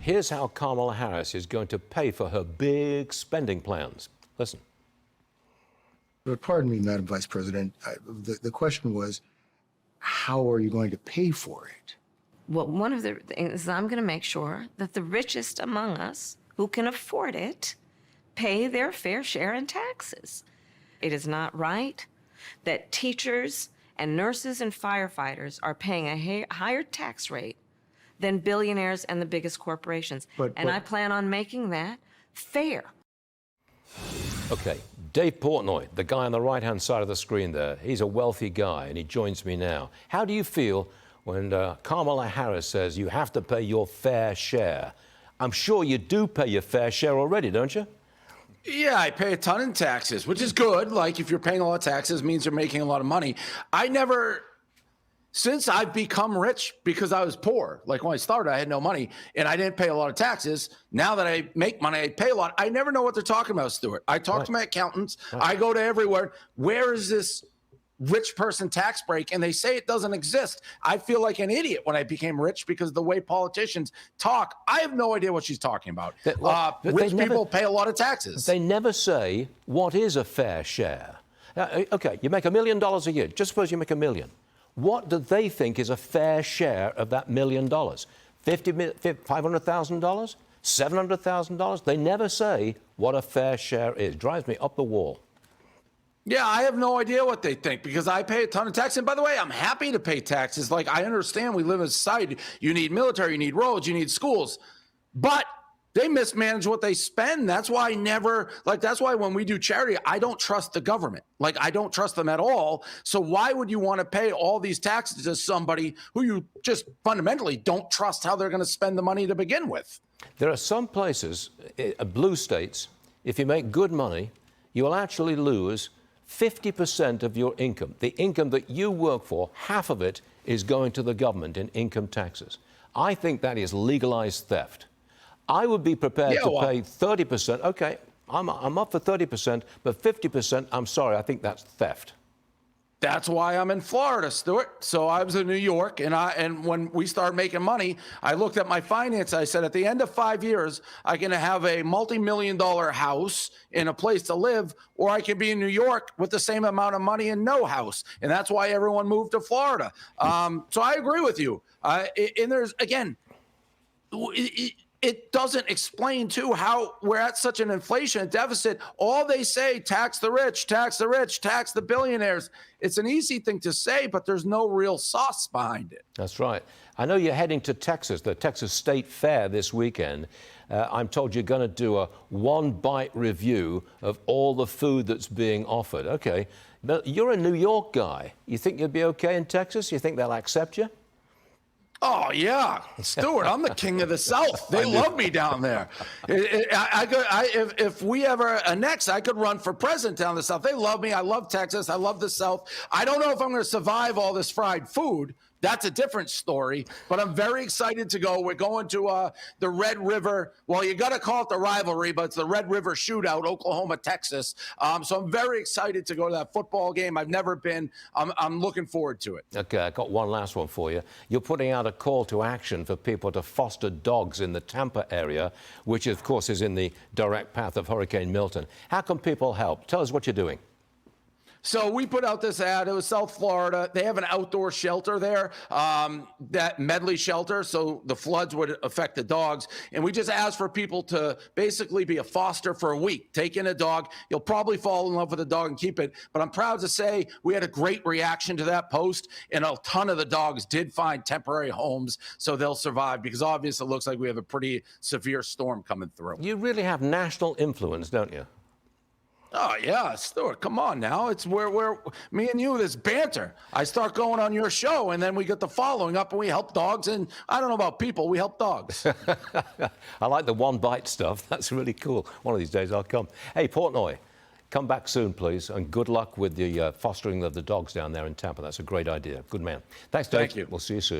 Here's how Kamala Harris is going to pay for her big spending plans. Listen. But pardon me, Madam Vice President, the question was, how are you going to pay for it? Well, one of the things is I'm going to make sure that the richest among us who can afford it pay their fair share in taxes. It is not right that teachers and nurses and firefighters are paying a higher tax rate than billionaires and the biggest corporations. And I plan on making that fair. Okay, Dave Portnoy, the guy on the right-hand side of the screen there, he's a wealthy guy, and he joins me now. How do you feel when Kamala Harris says you have to pay your fair share? I'm sure you do pay your fair share already, don't you? Yeah, I pay a ton in taxes, which is good. Like, if you're paying a lot of taxes, it means you're making a lot of money. Since I've become rich because I was poor, like when I started, I had no money and I didn't pay a lot of taxes. Now that I make money, I pay a lot. I never know what they're talking about, Stuart. I talk to my accountants. I go to everywhere. Where is this rich person tax break? And they say it doesn't exist. I feel like an idiot when I became rich because of the way politicians talk. I have no idea what she's talking about. Rich people pay a lot of taxes. They never say what is a fair share. Okay, you make $1 million a year. Just suppose you make $1 million. What do they think is a fair share of that $1 million? $500,000? $700,000? They never say what a fair share is. Drives me up the wall. Yeah, I have no idea what they think because I pay a ton of taxes. And by the way, I'm happy to pay taxes. Like, I understand we live in a society. You need military, you need roads, you need schools. But they mismanage what they spend. That's why that's why when we do charity, I don't trust the government. Like, I don't trust them at all. So why would you want to pay all these taxes to somebody who you just fundamentally don't trust how they're going to spend the money to begin with? There are some places, blue states, if you make good money, you will actually lose 50% of your income. The income that you work for, half of it is going to the government in income taxes. I think that is legalized theft. I would be prepared to pay 30%. Okay, I'm up for 30%, but 50%, I'm sorry, I think that's theft. That's why I'm in Florida, Stuart. So I was in New York, and when we started making money, I looked at my finances. I said, at the end of 5 years, I can have a multi-million-dollar house in a place to live, or I can be in New York with the same amount of money and no house. And that's why everyone moved to Florida. So I agree with you. And there's, again, it doesn't explain, too, how we're at such an inflation deficit. All they say, tax the rich, tax the rich, tax the billionaires. It's an easy thing to say, but there's no real sauce behind it. That's right. I know you're heading to Texas, the Texas State Fair this weekend. I'm told you're going to do a one-bite review of all the food that's being offered. Okay, but you're a New York guy. You think you'll be okay in Texas? You think they'll accept you? Oh, yeah. Stuart, I'm the king of the South. They love me down there. If we ever annex, I could run for president down the South. They love me. I love Texas. I love the South. I don't know if I'm going to survive all this fried food. That's a different story, but I'm very excited to go. We're going to the Red River. Well, you got to call it the rivalry, but it's the Red River Shootout, Oklahoma, Texas. So I'm very excited to go to that football game. I've never been. I'm looking forward to it. Okay, I got one last one for you. You're putting out a call to action for people to foster dogs in the Tampa area, which, of course, is in the direct path of Hurricane Milton. How can people help? Tell us what you're doing. So we put out this ad. It was South Florida. They have an outdoor shelter there, that Medley shelter, so the floods would affect the dogs. And we just asked for people to basically be a foster for a week. Take in a dog. You'll probably fall in love with the dog and keep it. But I'm proud to say we had a great reaction to that post, and a ton of the dogs did find temporary homes, so they'll survive, because obviously it looks like we have a pretty severe storm coming through. You really have national influence, don't you? Oh, yeah, Stuart, come on now. It's where me and you, this banter. I start going on your show, and then we get the following up, and we help dogs. And I don't know about people. We help dogs. I like the one-bite stuff. That's really cool. One of these days I'll come. Hey, Portnoy, come back soon, please, and good luck with the fostering of the dogs down there in Tampa. That's a great idea. Good man. Thanks, Dave. Thank you. We'll see you soon.